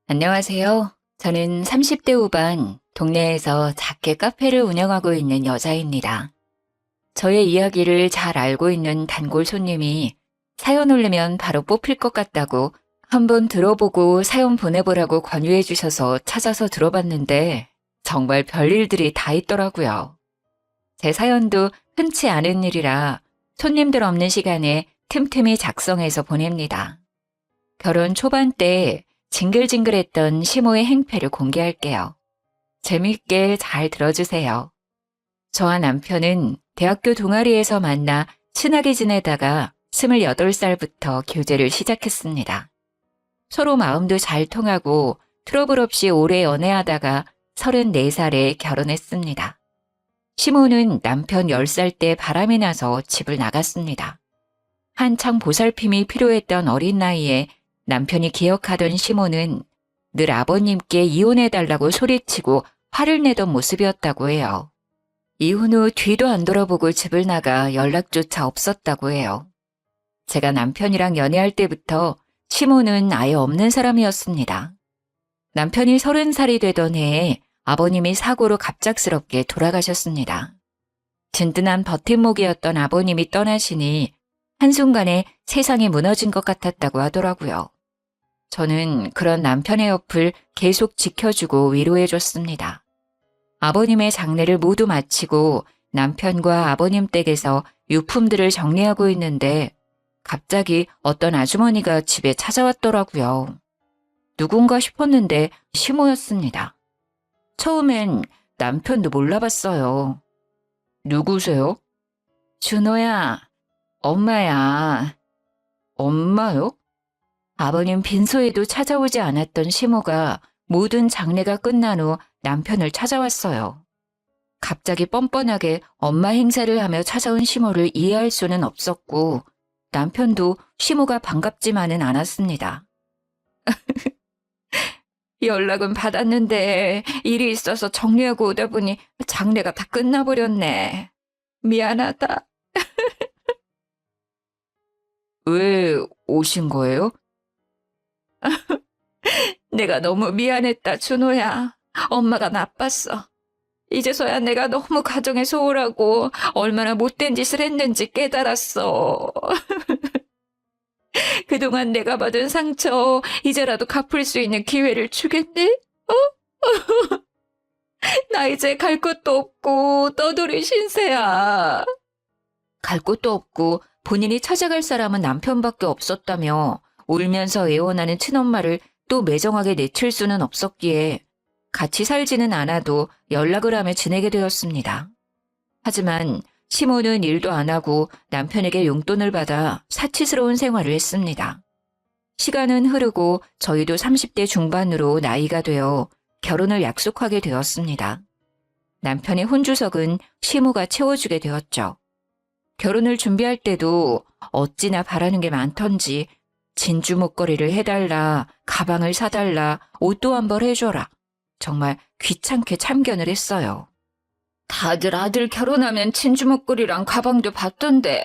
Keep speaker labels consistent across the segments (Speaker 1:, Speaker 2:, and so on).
Speaker 1: 안녕하세요. 저는 30대 후반 동네에서 작게 카페를 운영하고 있는 여자입니다. 저의 이야기를 잘 알고 있는 단골 손님이 사연 올리면 바로 뽑힐 것 같다고 한번 들어보고 사연 보내보라고 권유해 주셔서 찾아서 들어봤는데 정말 별일들이 다 있더라고요. 제 사연도 흔치 않은 일이라 손님들 없는 시간에 틈틈이 작성해서 보냅니다. 결혼 초반 때 징글징글했던 시모의 행패를 공개할게요. 재밌게 잘 들어주세요. 저와 남편은 대학교 동아리에서 만나 친하게 지내다가 28살부터 교제를 시작했습니다. 서로 마음도 잘 통하고 트러블 없이 오래 연애하다가 34살에 결혼했습니다. 시모는 남편 10살 때 바람이 나서 집을 나갔습니다. 한창 보살핌이 필요했던 어린 나이에 남편이 기억하던 시모는 늘 아버님께 이혼해달라고 소리치고 화를 내던 모습이었다고 해요. 이혼 후 뒤도 안 돌아보고 집을 나가 연락조차 없었다고 해요. 제가 남편이랑 연애할 때부터 시모는 아예 없는 사람이었습니다. 남편이 30살이 되던 해에 아버님이 사고로 갑작스럽게 돌아가셨습니다. 든든한 버팀목이었던 아버님이 떠나시니 한순간에 세상이 무너진 것 같았다고 하더라고요. 저는 그런 남편의 옆을 계속 지켜주고 위로해줬습니다. 아버님의 장례를 모두 마치고 남편과 아버님 댁에서 유품들을 정리하고 있는데 갑자기 어떤 아주머니가 집에 찾아왔더라고요. 누군가 싶었는데 시모였습니다. 처음엔 남편도 몰라봤어요. 누구세요? 준호야, 엄마야. 엄마요? 아버님 빈소에도 찾아오지 않았던 시모가 모든 장례가 끝난 후 남편을 찾아왔어요. 갑자기 뻔뻔하게 엄마 행세를 하며 찾아온 시모를 이해할 수는 없었고 남편도 시모가 반갑지만은 않았습니다. 연락은 받았는데 일이 있어서 정리하고 오다 보니 장례가 다 끝나버렸네. 미안하다. 왜 오신 거예요? 내가 너무 미안했다, 준호야. 엄마가 나빴어. 이제서야 내가 너무 가정에 소홀하고 얼마나 못된 짓을 했는지 깨달았어. 그동안 내가 받은 상처 이제라도 갚을 수 있는 기회를 주겠니? 어? 나 이제 갈 곳도 없고 떠돌이 신세야. 갈 곳도 없고 본인이 찾아갈 사람은 남편밖에 없었다며 울면서 애원하는 친엄마를 또 매정하게 내칠 수는 없었기에 같이 살지는 않아도 연락을 하며 지내게 되었습니다. 하지만 시모는 일도 안 하고 남편에게 용돈을 받아 사치스러운 생활을 했습니다. 시간은 흐르고 저희도 30대 중반으로 나이가 되어 결혼을 약속하게 되었습니다. 남편의 혼주석은 시모가 채워주게 되었죠. 결혼을 준비할 때도 어찌나 바라는 게 많던지 진주 목걸이를 해달라, 가방을 사달라, 옷도 한 벌 해줘라. 정말 귀찮게 참견을 했어요. 다들 아들 결혼하면 진주 목걸이랑 가방도 받던데.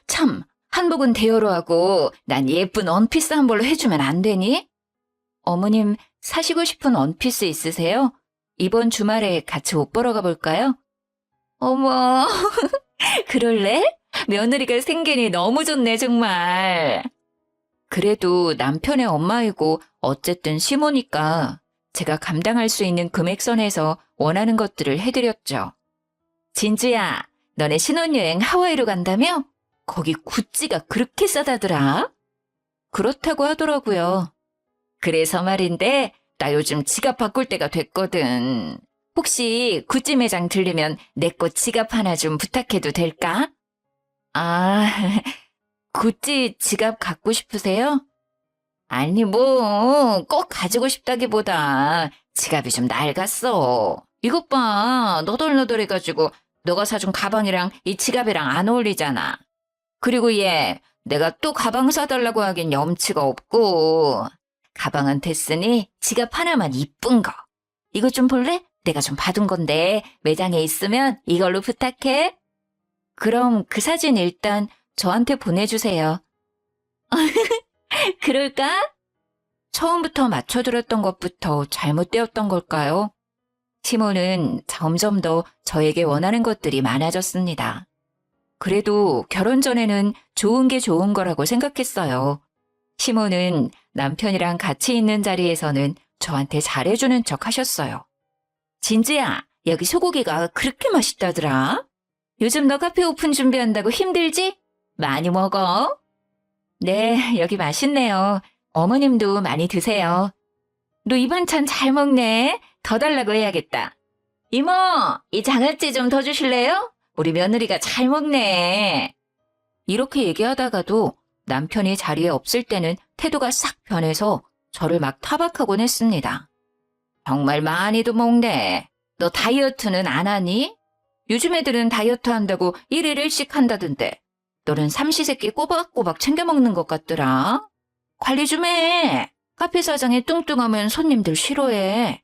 Speaker 1: 참, 한복은 대여로 하고 난 예쁜 원피스 한 벌로 해주면 안 되니? 어머님 사시고 싶은 원피스 있으세요? 이번 주말에 같이 옷 보러 가볼까요? 어머, 그럴래? 며느리가 생기니 너무 좋네, 정말. 그래도 남편의 엄마이고 어쨌든 시모니까 제가 감당할 수 있는 금액선에서 원하는 것들을 해드렸죠. 진주야, 너네 신혼여행 하와이로 간다며? 거기 구찌가 그렇게 싸다더라? 그렇다고 하더라고요. 그래서 말인데 나 요즘 지갑 바꿀 때가 됐거든. 혹시 구찌 매장 들리면 내 거 지갑 하나 좀 부탁해도 될까? 아, 구찌 지갑 갖고 싶으세요? 아니 뭐 꼭 가지고 싶다기보다 지갑이 좀 낡았어. 이것 봐, 너덜너덜해가지고 너가 사준 가방이랑 이 지갑이랑 안 어울리잖아. 그리고 얘 내가 또 가방 사달라고 하긴 염치가 없고 가방은 됐으니 지갑 하나만 이쁜 거. 이거 좀 볼래? 내가 좀 받은 건데 매장에 있으면 이걸로 부탁해. 그럼 그 사진 일단 저한테 보내주세요. 그럴까? 처음부터 맞춰들었던 것부터 잘못되었던 걸까요? 시몬은 점점 더 저에게 원하는 것들이 많아졌습니다. 그래도 결혼 전에는 좋은 게 좋은 거라고 생각했어요. 시몬은 남편이랑 같이 있는 자리에서는 저한테 잘해주는 척 하셨어요. 진지야, 여기 소고기가 그렇게 맛있다더라. 요즘 너 카페 오픈 준비한다고 힘들지? 많이 먹어. 네, 여기 맛있네요. 어머님도 많이 드세요. 너 이 반찬 잘 먹네. 더 달라고 해야겠다. 이모, 이 장아찌 좀 더 주실래요? 우리 며느리가 잘 먹네. 이렇게 얘기하다가도 남편이 자리에 없을 때는 태도가 싹 변해서 저를 막 타박하곤 했습니다. 정말 많이도 먹네. 너 다이어트는 안 하니? 요즘 애들은 다이어트 한다고 1일 1식 한다던데. 너는 삼시세끼 꼬박꼬박 챙겨 먹는 것 같더라. 관리 좀 해. 카페 사장이 뚱뚱하면 손님들 싫어해.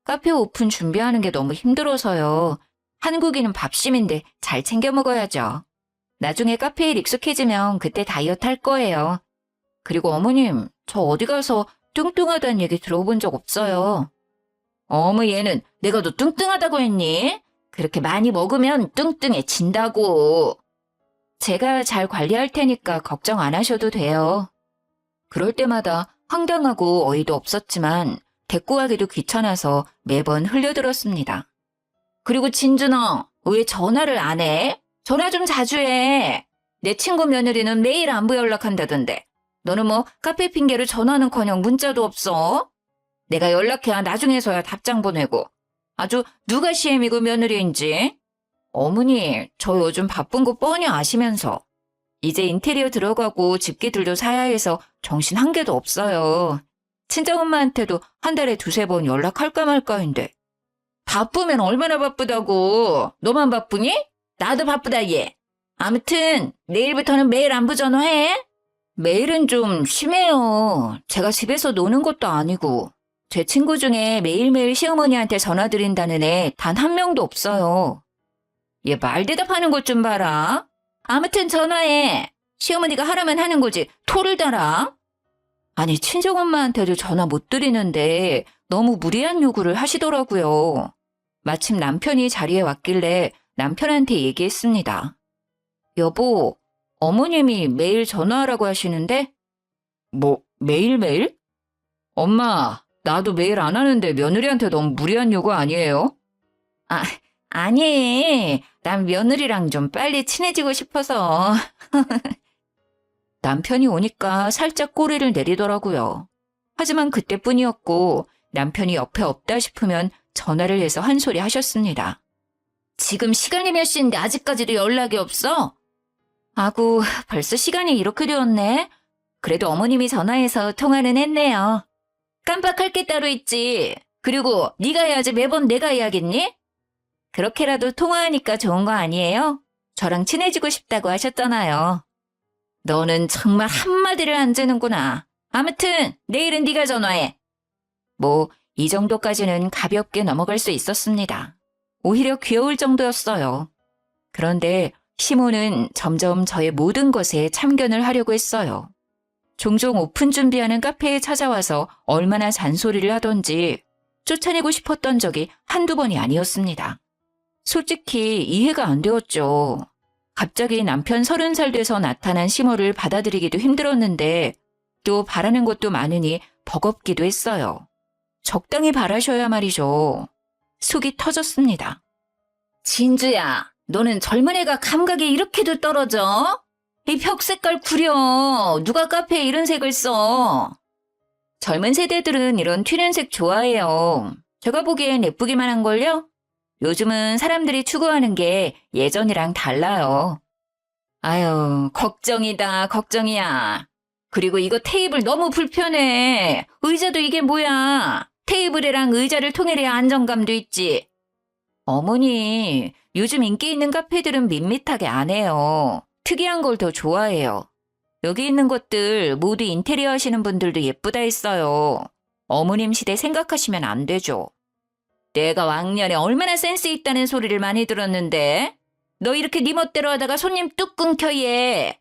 Speaker 1: 카페 오픈 준비하는 게 너무 힘들어서요. 한국인은 밥심인데 잘 챙겨 먹어야죠. 나중에 카페에 익숙해지면 그때 다이어트 할 거예요. 그리고 어머님, 저 어디 가서 뚱뚱하다는 얘기 들어본 적 없어요. 어머, 얘는 내가 너 뚱뚱하다고 했니? 그렇게 많이 먹으면 뚱뚱해진다고. 제가 잘 관리할 테니까 걱정 안 하셔도 돼요. 그럴 때마다 황당하고 어이도 없었지만 대꾸하기도 귀찮아서 매번 흘려들었습니다. 그리고 진준아, 왜 전화를 안 해? 전화 좀 자주 해. 내 친구 며느리는 매일 안부 연락한다던데. 너는 뭐 카페 핑계로 전화는커녕 문자도 없어? 내가 연락해야 나중에서야 답장 보내고. 아주 누가 시엠이고 며느리인지. 어머니, 저 요즘 바쁜 거 뻔히 아시면서. 이제 인테리어 들어가고 집기들도 사야 해서 정신 한 개도 없어요. 친정엄마한테도 한 달에 2-3번 연락할까 말까인데. 바쁘면 얼마나 바쁘다고. 너만 바쁘니? 나도 바쁘다 얘. 아무튼 내일부터는 매일 안부 전화해. 매일은 좀 심해요. 제가 집에서 노는 것도 아니고. 제 친구 중에 매일매일 시어머니한테 전화드린다는 애 단 한 명도 없어요. 얘 말 대답하는 것 좀 봐라. 아무튼 전화해. 시어머니가 하라면 하는 거지. 토를 달아. 아니, 친정엄마한테도 전화 못 드리는데 너무 무리한 요구를 하시더라고요. 마침 남편이 자리에 왔길래 남편한테 얘기했습니다. 여보, 어머님이 매일 전화하라고 하시는데? 뭐, 매일매일? 엄마, 나도 매일 안 하는데 며느리한테 너무 무리한 요구 아니에요? 아니, 난 며느리랑 좀 빨리 친해지고 싶어서. 남편이 오니까 살짝 꼬리를 내리더라고요. 하지만 그때뿐이었고 남편이 옆에 없다 싶으면 전화를 해서 한 소리 하셨습니다. 지금 시간이 몇 시인데 아직까지도 연락이 없어? 아구, 벌써 시간이 이렇게 되었네. 그래도 어머님이 전화해서 통화는 했네요. 깜빡할 게 따로 있지. 그리고 네가 해야지 매번 내가 해야겠니? 그렇게라도 통화하니까 좋은 거 아니에요? 저랑 친해지고 싶다고 하셨잖아요. 너는 정말 한마디를 안 재는구나. 아무튼 내일은 네가 전화해. 뭐 이 정도까지는 가볍게 넘어갈 수 있었습니다. 오히려 귀여울 정도였어요. 그런데 시몬은 점점 저의 모든 것에 참견을 하려고 했어요. 종종 오픈 준비하는 카페에 찾아와서 얼마나 잔소리를 하던지 쫓아내고 싶었던 적이 한두 번이 아니었습니다. 솔직히 이해가 안 되었죠. 갑자기 남편 30살 돼서 나타난 시모를 받아들이기도 힘들었는데 또 바라는 것도 많으니 버겁기도 했어요. 적당히 바라셔야 말이죠. 속이 터졌습니다. 진주야, 너는 젊은 애가 감각이 이렇게도 떨어져? 이 벽 색깔 구려. 누가 카페에 이런 색을 써? 젊은 세대들은 이런 튀는 색 좋아해요. 제가 보기엔 예쁘기만 한걸요? 요즘은 사람들이 추구하는 게 예전이랑 달라요. 아유, 걱정이다, 걱정이야. 그리고 이거 테이블 너무 불편해. 의자도 이게 뭐야? 테이블이랑 의자를 통일해야 안정감도 있지. 어머니, 요즘 인기 있는 카페들은 밋밋하게 안 해요. 특이한 걸 더 좋아해요. 여기 있는 것들 모두 인테리어 하시는 분들도 예쁘다 했어요. 어머님 시대 생각하시면 안 되죠. 내가 왕년에 얼마나 센스 있다는 소리를 많이 들었는데 너 이렇게 네 멋대로 하다가 손님 뚝 끊겨 얘.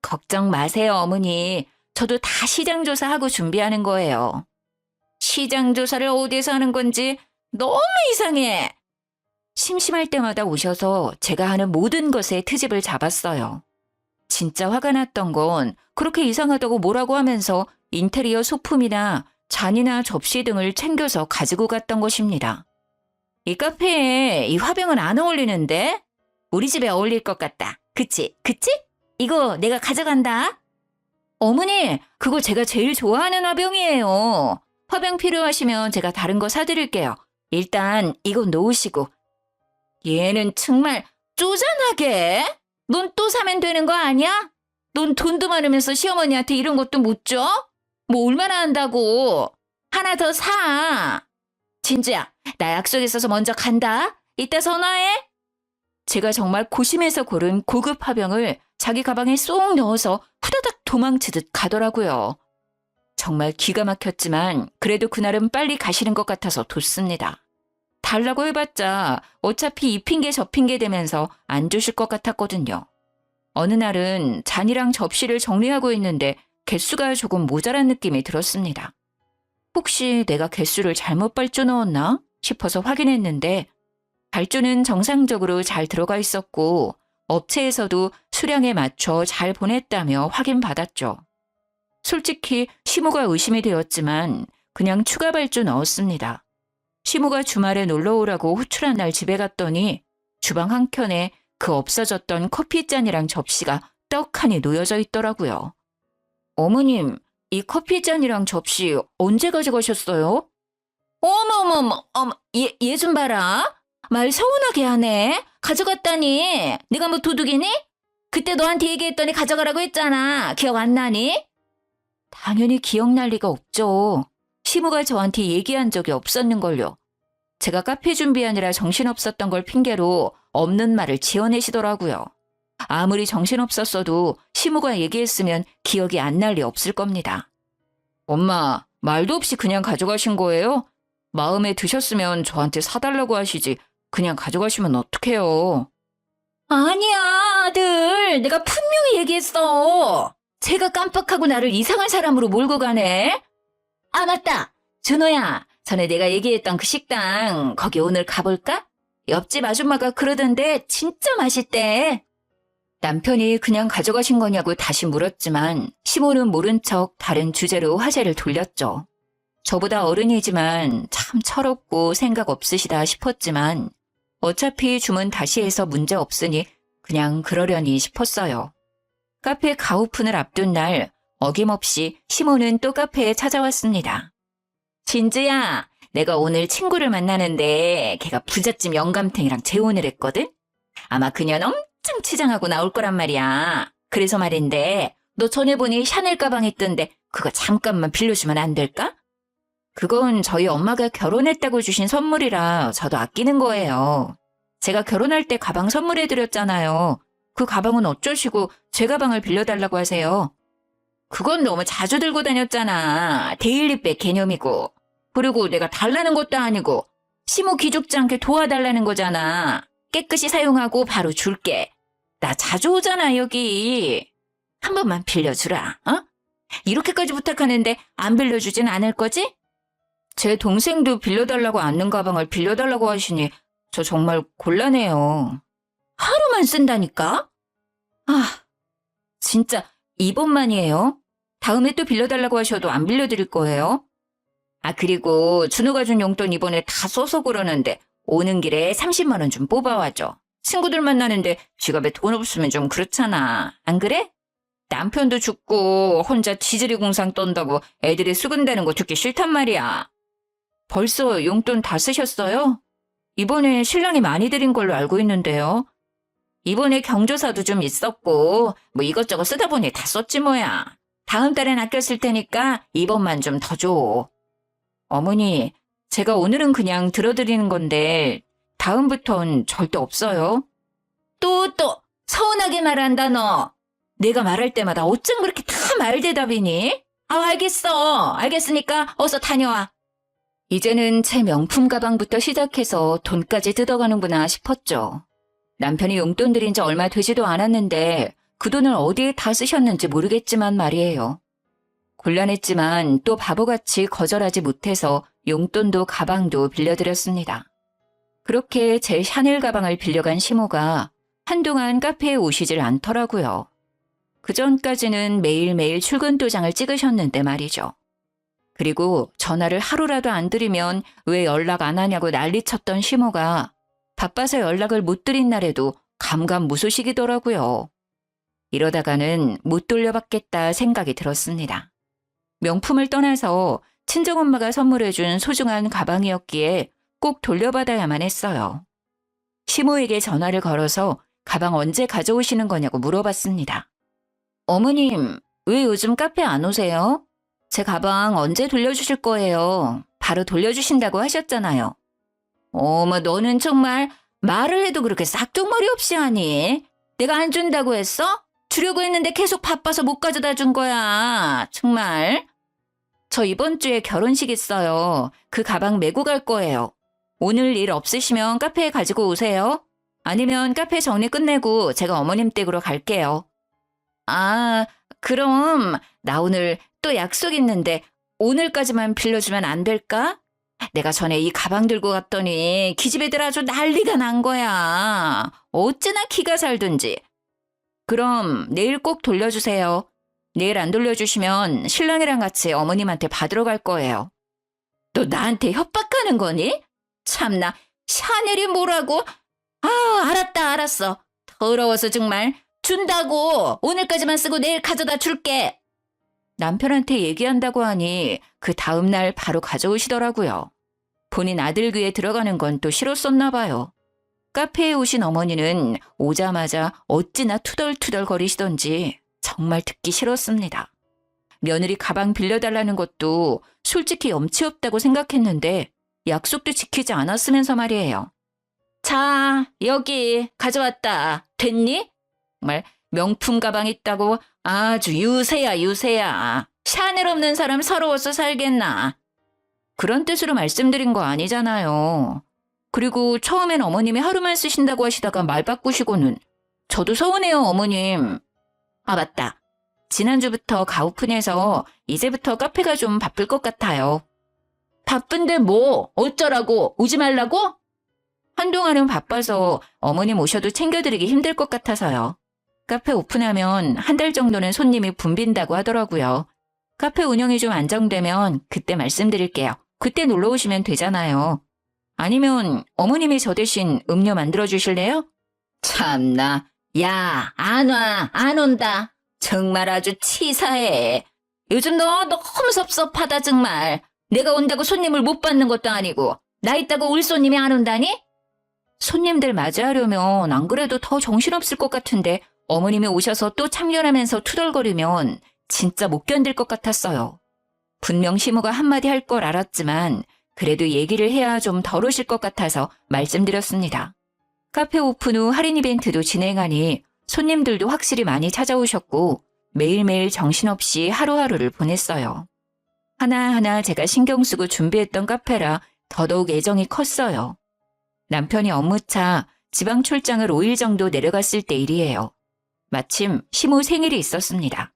Speaker 1: 걱정 마세요 어머니. 저도 다 시장 조사하고 준비하는 거예요. 시장 조사를 어디서 하는 건지 너무 이상해. 심심할 때마다 오셔서 제가 하는 모든 것에 트집을 잡았어요. 진짜 화가 났던 건 그렇게 이상하다고 뭐라고 하면서 인테리어 소품이나 잔이나 접시 등을 챙겨서 가지고 갔던 것입니다. 이 카페에 이 화병은 안 어울리는데? 우리 집에 어울릴 것 같다. 그치? 그치? 이거 내가 가져간다. 어머니, 그거 제가 제일 좋아하는 화병이에요. 화병 필요하시면 제가 다른 거 사드릴게요. 일단 이거 놓으시고. 얘는 정말 쪼잔하게. 넌 또 사면 되는 거 아니야? 넌 돈도 많으면서 시어머니한테 이런 것도 못 줘? 뭐 얼마나 한다고. 하나 더 사. 진주야, 나 약속 있어서 먼저 간다. 이따 전화해. 제가 정말 고심해서 고른 고급 화병을 자기 가방에 쏙 넣어서 후다닥 도망치듯 가더라고요. 정말 기가 막혔지만 그래도 그날은 빨리 가시는 것 같아서 뒀습니다. 달라고 해봤자 어차피 이 핑계 저 핑계 대면서 안 주실 것 같았거든요. 어느 날은 잔이랑 접시를 정리하고 있는데 개수가 조금 모자란 느낌이 들었습니다. 혹시 내가 개수를 잘못 발주 넣었나 싶어서 확인했는데 발주는 정상적으로 잘 들어가 있었고 업체에서도 수량에 맞춰 잘 보냈다며 확인받았죠. 솔직히 시모가 의심이 되었지만 그냥 추가 발주 넣었습니다. 시모가 주말에 놀러오라고 호출한 날 집에 갔더니 주방 한켠에 그 없어졌던 커피잔이랑 접시가 떡하니 놓여져 있더라고요. 어머님, 이 커피잔이랑 접시 언제 가져가셨어요? 어머머머, 얘 좀 봐라. 말 서운하게 하네. 가져갔다니. 네가 뭐 도둑이니? 그때 너한테 얘기했더니 가져가라고 했잖아. 기억 안 나니? 당연히 기억날 리가 없죠. 시무가 저한테 얘기한 적이 없었는걸요. 제가 카페 준비하느라 정신없었던 걸 핑계로 없는 말을 지어내시더라고요. 아무리 정신없었어도 시무가 얘기했으면 기억이 안 날 리 없을 겁니다. 엄마, 말도 없이 그냥 가져가신 거예요? 마음에 드셨으면 저한테 사달라고 하시지 그냥 가져가시면 어떡해요? 아니야, 아들. 내가 분명히 얘기했어. 제가 깜빡하고 나를 이상한 사람으로 몰고 가네. 아, 맞다. 준호야, 전에 내가 얘기했던 그 식당 거기 오늘 가볼까? 옆집 아줌마가 그러던데 진짜 맛있대. 남편이 그냥 가져가신 거냐고 다시 물었지만 시모는 모른 척 다른 주제로 화제를 돌렸죠. 저보다 어른이지만 참 철없고 생각 없으시다 싶었지만 어차피 주문 다시 해서 문제 없으니 그냥 그러려니 싶었어요. 카페 가오픈을 앞둔 날 어김없이 시모는 또 카페에 찾아왔습니다. 진주야, 내가 오늘 친구를 만나는데 걔가 부잣집 영감탱이랑 재혼을 했거든? 아마 그년 엄청 치장하고 나올 거란 말이야. 그래서 말인데 너 전에 보니 샤넬 가방 있던데 그거 잠깐만 빌려주면 안 될까? 그건 저희 엄마가 결혼했다고 주신 선물이라 저도 아끼는 거예요. 제가 결혼할 때 가방 선물해드렸잖아요. 그 가방은 어쩌시고 제 가방을 빌려달라고 하세요. 그건 너무 자주 들고 다녔잖아. 데일리백 개념이고. 그리고 내가 달라는 것도 아니고 시모 기죽지 않게 도와달라는 거잖아. 깨끗이 사용하고 바로 줄게. 나 자주 오잖아 여기. 한 번만 빌려주라. 어? 이렇게까지 부탁하는데 안 빌려주진 않을 거지? 제 동생도 빌려달라고 않는 가방을 빌려달라고 하시니 저 정말 곤란해요. 하루만 쓴다니까? 아, 진짜 이번만이에요. 다음에 또 빌려달라고 하셔도 안 빌려드릴 거예요. 아, 그리고 준호가 준 용돈 이번에 다 써서 그러는데 오는 길에 30만 원 좀 뽑아와줘. 친구들 만나는데 지갑에 돈 없으면 좀 그렇잖아. 안 그래? 남편도 죽고 혼자 지지리 공상 떤다고 애들이 수근대는 거 듣기 싫단 말이야. 벌써 용돈 다 쓰셨어요? 이번에 신랑이 많이 드린 걸로 알고 있는데요. 이번에 경조사도 좀 있었고 뭐 이것저것 쓰다 보니 다 썼지 뭐야. 다음 달엔 아껴 쓸 테니까 이번만 좀 더 줘. 어머니, 제가 오늘은 그냥 들어드리는 건데 다음부턴 절대 없어요. 또 서운하게 말한다 너. 내가 말할 때마다 어쩜 그렇게 다 말대답이니? 아, 알겠어. 알겠으니까 어서 다녀와. 이제는 제 명품 가방부터 시작해서 돈까지 뜯어가는구나 싶었죠. 남편이 용돈 드린 지 얼마 되지도 않았는데 그 돈을 어디에 다 쓰셨는지 모르겠지만 말이에요. 곤란했지만 또 바보같이 거절하지 못해서 용돈도 가방도 빌려드렸습니다. 그렇게 제 샤넬 가방을 빌려간 시모가 한동안 카페에 오시질 않더라고요. 그전까지는 매일매일 출근 도장을 찍으셨는데 말이죠. 그리고 전화를 하루라도 안 드리면 왜 연락 안 하냐고 난리쳤던 시모가 바빠서 연락을 못 드린 날에도 감감무소식이더라고요. 이러다가는 못 돌려받겠다 생각이 들었습니다. 명품을 떠나서 친정엄마가 선물해준 소중한 가방이었기에 꼭 돌려받아야만 했어요. 시모에게 전화를 걸어서 가방 언제 가져오시는 거냐고 물어봤습니다. 어머님, 왜 요즘 카페 안 오세요? 제 가방 언제 돌려주실 거예요? 바로 돌려주신다고 하셨잖아요. 어머, 너는 정말 말을 해도 그렇게 싹둑머리 없이 하니? 내가 안 준다고 했어? 주려고 했는데 계속 바빠서 못 가져다 준 거야. 정말. 저 이번 주에 결혼식 있어요. 그 가방 메고 갈 거예요. 오늘 일 없으시면 카페에 가지고 오세요. 아니면 카페 정리 끝내고 제가 어머님 댁으로 갈게요. 아, 그럼 나 오늘 또 약속 있는데 오늘까지만 빌려주면 안 될까? 내가 전에 이 가방 들고 갔더니 기집애들 아주 난리가 난 거야. 어찌나 기가 살든지. 그럼 내일 꼭 돌려주세요. 내일 안 돌려주시면 신랑이랑 같이 어머님한테 받으러 갈 거예요. 너 나한테 협박하는 거니? 참나, 샤넬이 뭐라고? 알았다, 알았어. 더러워서 정말. 준다고. 오늘까지만 쓰고 내일 가져다 줄게. 남편한테 얘기한다고 하니 그 다음날 바로 가져오시더라고요. 본인 아들 귀에 들어가는 건 또 싫었었나 봐요. 카페에 오신 어머니는 오자마자 어찌나 투덜투덜 거리시던지 정말 듣기 싫었습니다. 며느리 가방 빌려달라는 것도 솔직히 염치 없다고 생각했는데 약속도 지키지 않았으면서 말이에요. 자, 여기 가져왔다. 됐니? 정말 명품 가방 있다고 아주 유세야, 유세야. 샤넬 없는 사람 서러워서 살겠나. 그런 뜻으로 말씀드린 거 아니잖아요. 그리고 처음엔 어머님이 하루만 쓰신다고 하시다가 말 바꾸시고는 저도 서운해요, 어머님. 아, 맞다. 지난주부터 가오픈해서 이제부터 카페가 좀 바쁠 것 같아요. 바쁜데 뭐? 어쩌라고? 오지 말라고? 한동안은 바빠서 어머님 오셔도 챙겨드리기 힘들 것 같아서요. 카페 오픈하면 한 달 정도는 손님이 붐빈다고 하더라고요. 카페 운영이 좀 안정되면 그때 말씀드릴게요. 그때 놀러 오시면 되잖아요. 아니면 어머님이 저 대신 음료 만들어 주실래요? 참나. 야, 안 와, 안 온다. 정말 아주 치사해. 요즘 너 너무 섭섭하다 정말. 내가 온다고 손님을 못 받는 것도 아니고 나 있다고 올 손님이 안 온다니? 손님들 맞이하려면 안 그래도 더 정신없을 것 같은데 어머님이 오셔서 또 참견하면서 투덜거리면 진짜 못 견딜 것 같았어요. 분명 시모가 한마디 할 걸 알았지만 그래도 얘기를 해야 좀 덜 오실 것 같아서 말씀드렸습니다. 카페 오픈 후 할인 이벤트도 진행하니 손님들도 확실히 많이 찾아오셨고 매일매일 정신없이 하루하루를 보냈어요. 하나하나 제가 신경 쓰고 준비했던 카페라 더더욱 애정이 컸어요. 남편이 업무차 지방 출장을 5일 정도 내려갔을 때 일이에요. 마침 시모 생일이 있었습니다.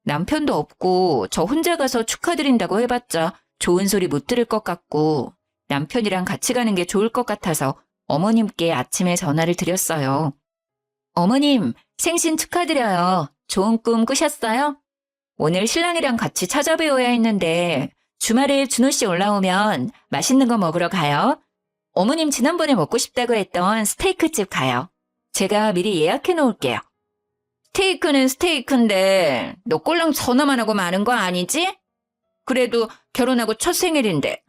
Speaker 1: 남편도 없고 저 혼자 가서 축하드린다고 해봤자 좋은 소리 못 들을 것 같고 남편이랑 같이 가는 게 좋을 것 같아서 어머님께 아침에 전화를 드렸어요. 어머님, 생신 축하드려요. 좋은 꿈 꾸셨어요? 오늘 신랑이랑 같이 찾아뵈어야 했는데 주말에 준호 씨 올라오면 맛있는 거 먹으러 가요. 어머님 지난번에 먹고 싶다고 했던 스테이크집 가요. 제가 미리 예약해 놓을게요. 스테이크는 스테이크인데 너 꼴랑 전화만 하고 마는 거 아니지? 그래도 결혼하고 첫 생일인데.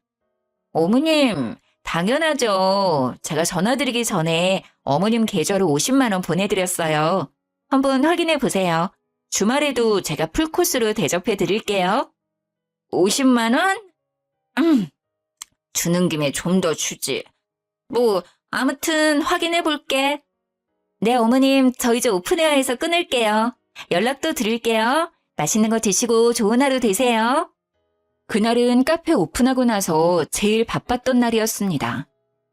Speaker 1: 어머님, 당연하죠. 제가 전화드리기 전에 어머님 계좌로 50만 원 보내드렸어요. 한번 확인해 보세요. 주말에도 제가 풀코스로 대접해 드릴게요. 50만 원? 주는 김에 좀 더 주지. 뭐 아무튼 확인해 볼게. 네, 어머님, 저 이제 오픈헤어에서 끊을게요. 연락도 드릴게요. 맛있는 거 드시고 좋은 하루 되세요. 그날은 카페 오픈하고 나서 제일 바빴던 날이었습니다.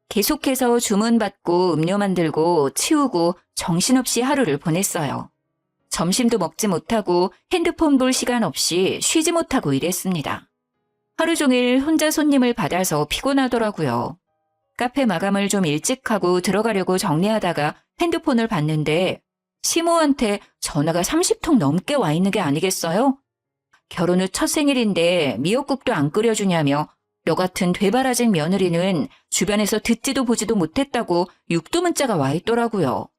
Speaker 1: 계속해서 주문 받고 음료 만들고 치우고 정신없이 하루를 보냈어요. 점심도 먹지 못하고 핸드폰 볼 시간 없이 쉬지 못하고 일했습니다. 하루 종일 혼자 손님을 받아서 피곤하더라고요. 카페 마감을 좀 일찍 하고 들어가려고 정리하다가 핸드폰을 봤는데 시모한테 전화가 30통 넘게 와 있는 게 아니겠어요? 결혼 후 첫 생일인데 미역국도 안 끓여주냐며 너 같은 되바라진 며느리는 주변에서 듣지도 보지도 못했다고 육두 문자가 와 있더라고요.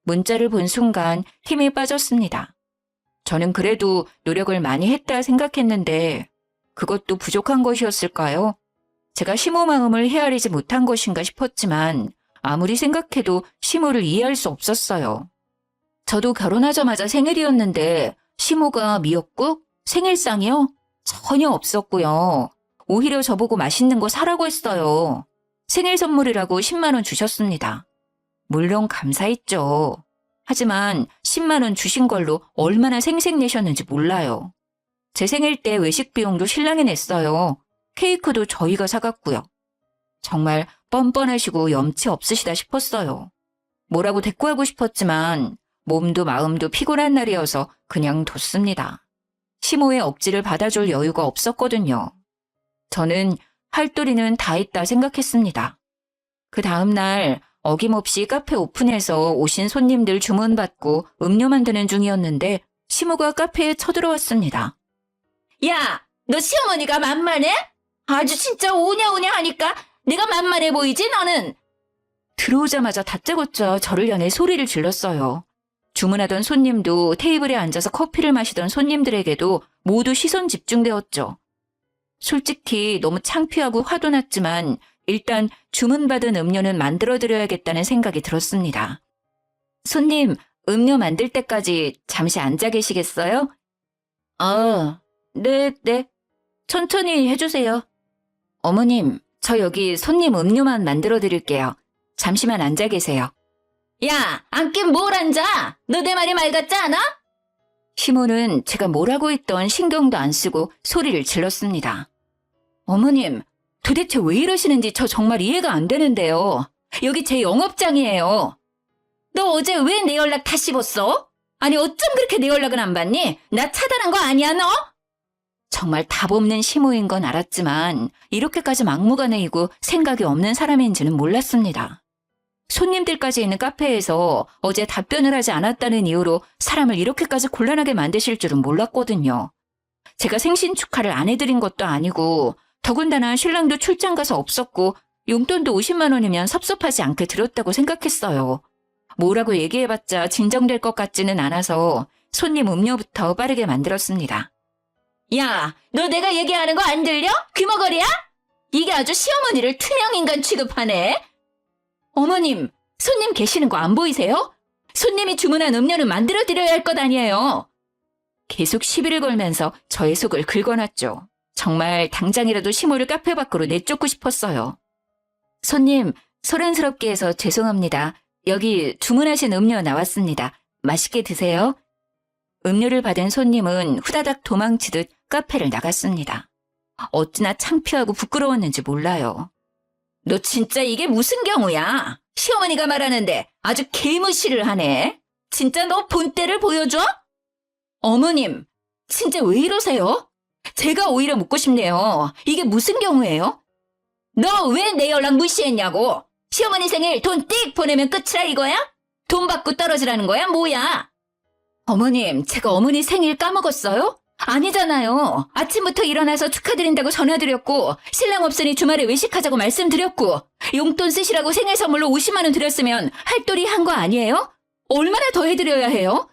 Speaker 1: 문자를 본 순간 힘이 빠졌습니다. 저는 그래도 노력을 많이 했다 생각했는데 그것도 부족한 것이었을까요? 제가 시모 마음을 헤아리지 못한 것인가 싶었지만 아무리 생각해도 시모를 이해할 수 없었어요. 저도 결혼하자마자 생일이었는데 시모가 미역국? 생일상이요? 전혀 없었고요. 오히려 저보고 맛있는 거 사라고 했어요. 생일 선물이라고 10만 원 주셨습니다. 물론 감사했죠. 하지만 10만 원 주신 걸로 얼마나 생색내셨는지 몰라요. 제 생일 때 외식 비용도 신랑이 냈어요. 케이크도 저희가 사갔고요. 정말 뻔뻔하시고 염치 없으시다 싶었어요. 뭐라고 대꾸하고 싶었지만 몸도 마음도 피곤한 날이어서 그냥 뒀습니다. 시모의 억지를 받아줄 여유가 없었거든요. 저는 할도리는 다 했다 생각했습니다. 그 다음 날 어김없이 카페 오픈해서 오신 손님들 주문 받고 음료 만드는 중이었는데 시모가 카페에 쳐들어왔습니다. 야, 너 시어머니가 만만해? 아주 진짜 오냐오냐 하니까 내가 만만해 보이지 너는? 들어오자마자 다짜고짜 저를 향해 소리를 질렀어요. 주문하던 손님도 테이블에 앉아서 커피를 마시던 손님들에게도 모두 시선 집중되었죠. 솔직히 너무 창피하고 화도 났지만 일단 주문받은 음료는 만들어드려야겠다는 생각이 들었습니다. 손님, 음료 만들 때까지 잠시 앉아 계시겠어요? 네. 천천히 해주세요. 어머님, 저 여기 손님 음료만 만들어드릴게요. 잠시만 앉아 계세요. 야, 앉긴 뭘 앉아? 너 내 말이 말 같지 않아? 시모는 제가 뭐라고 했던 신경도 안 쓰고 소리를 질렀습니다. 어머님, 도대체 왜 이러시는지 저 정말 이해가 안 되는데요. 여기 제 영업장이에요. 너 어제 왜 내 연락 다 씹었어? 아니 어쩜 그렇게 내 연락은 안 받니? 나 차단한 거 아니야 너? 정말 답 없는 시모인 건 알았지만 이렇게까지 막무가내이고 생각이 없는 사람인지는 몰랐습니다. 손님들까지 있는 카페에서 어제 답변을 하지 않았다는 이유로 사람을 이렇게까지 곤란하게 만드실 줄은 몰랐거든요. 제가 생신 축하를 안 해드린 것도 아니고 더군다나 신랑도 출장 가서 없었고 용돈도 50만 원이면 섭섭하지 않게 드렸다고 생각했어요. 뭐라고 얘기해봤자 진정될 것 같지는 않아서 손님 음료부터 빠르게 만들었습니다. 야, 너 내가 얘기하는 거 안 들려? 귀머거리야? 이게 아주 시어머니를 투명인간 취급하네. 어머님, 손님 계시는 거 안 보이세요? 손님이 주문한 음료는 만들어드려야 할 것 아니에요. 계속 시비를 걸면서 저의 속을 긁어놨죠. 정말 당장이라도 시모를 카페 밖으로 내쫓고 싶었어요. 손님, 소란스럽게 해서 죄송합니다. 여기 주문하신 음료 나왔습니다. 맛있게 드세요. 음료를 받은 손님은 후다닥 도망치듯 카페를 나갔습니다. 어찌나 창피하고 부끄러웠는지 몰라요. 너 진짜 이게 무슨 경우야? 시어머니가 말하는데 아주 개무시를 하네. 진짜 너 본때를 보여줘? 어머님, 진짜 왜 이러세요? 제가 오히려 묻고 싶네요. 이게 무슨 경우예요? 너 왜 내 연락 무시했냐고? 시어머니 생일 돈 띡 보내면 끝이라 이거야? 돈 받고 떨어지라는 거야? 뭐야? 어머님, 제가 어머니 생일 까먹었어요? 아니잖아요. 아침부터 일어나서 축하드린다고 전화드렸고 신랑 없으니 주말에 외식하자고 말씀드렸고 용돈 쓰시라고 생일 선물로 50만 원 드렸으면 할도리 한 거 아니에요? 얼마나 더 해드려야 해요?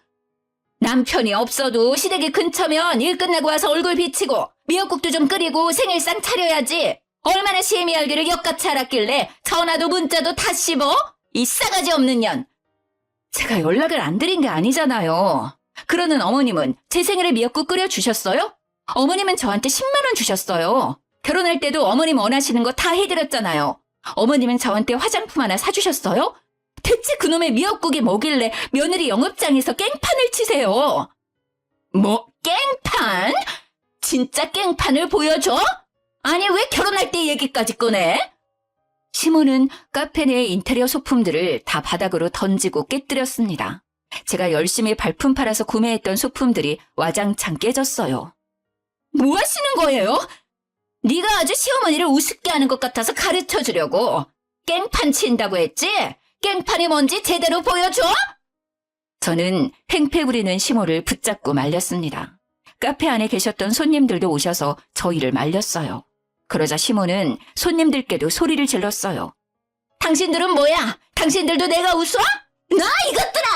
Speaker 1: 남편이 없어도 시댁이 근처면 일 끝나고 와서 얼굴 비치고 미역국도 좀 끓이고 생일상 차려야지. 얼마나 시애미 알기를 역같이 알았길래 전화도 문자도 다 씹어? 이 싸가지 없는 년. 제가 연락을 안 드린 게 아니잖아요. 그러는 어머님은 제 생일에 미역국 끓여주셨어요? 어머님은 저한테 10만 원 주셨어요. 결혼할 때도 어머님 원하시는 거 다 해드렸잖아요. 어머님은 저한테 화장품 하나 사주셨어요? 대체 그놈의 미역국이 뭐길래 며느리 영업장에서 깽판을 치세요? 뭐 깽판? 진짜 깽판을 보여줘? 아니 왜 결혼할 때 얘기까지 꺼내? 시모는 카페 내 인테리어 소품들을 다 바닥으로 던지고 깨뜨렸습니다. 제가 열심히 발품 팔아서 구매했던 소품들이 와장창 깨졌어요. 뭐 하시는 거예요? 네가 아주 시어머니를 우습게 하는 것 같아서 가르쳐 주려고. 깽판 친다고 했지? 깽판이 뭔지 제대로 보여줘? 저는 횡패 부리는 시모를 붙잡고 말렸습니다. 카페 안에 계셨던 손님들도 오셔서 저희를 말렸어요. 그러자 시모는 손님들께도 소리를 질렀어요. 당신들은 뭐야? 당신들도 내가 웃어? 나 이것들아!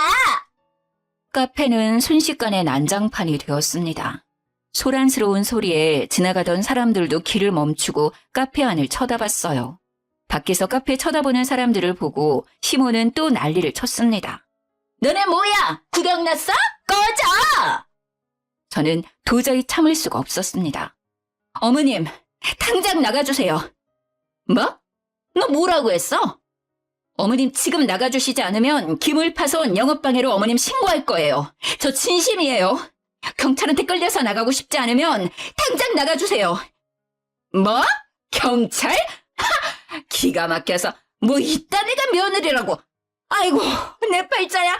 Speaker 1: 카페는 순식간에 난장판이 되었습니다. 소란스러운 소리에 지나가던 사람들도 길을 멈추고 카페 안을 쳐다봤어요. 밖에서 카페 쳐다보는 사람들을 보고 시모는 또 난리를 쳤습니다. 너네 뭐야? 구경 났어? 꺼져! 저는 도저히 참을 수가 없었습니다. 어머님, 당장 나가주세요. 뭐? 너 뭐라고 했어? 어머님 지금 나가주시지 않으면 기물파손 영업방해로 어머님 신고할 거예요. 저 진심이에요. 경찰한테 끌려서 나가고 싶지 않으면 당장 나가주세요. 뭐? 경찰? 하! 기가 막혀서 뭐 이딴 애가 며느리라고. 아이고 내 팔자야.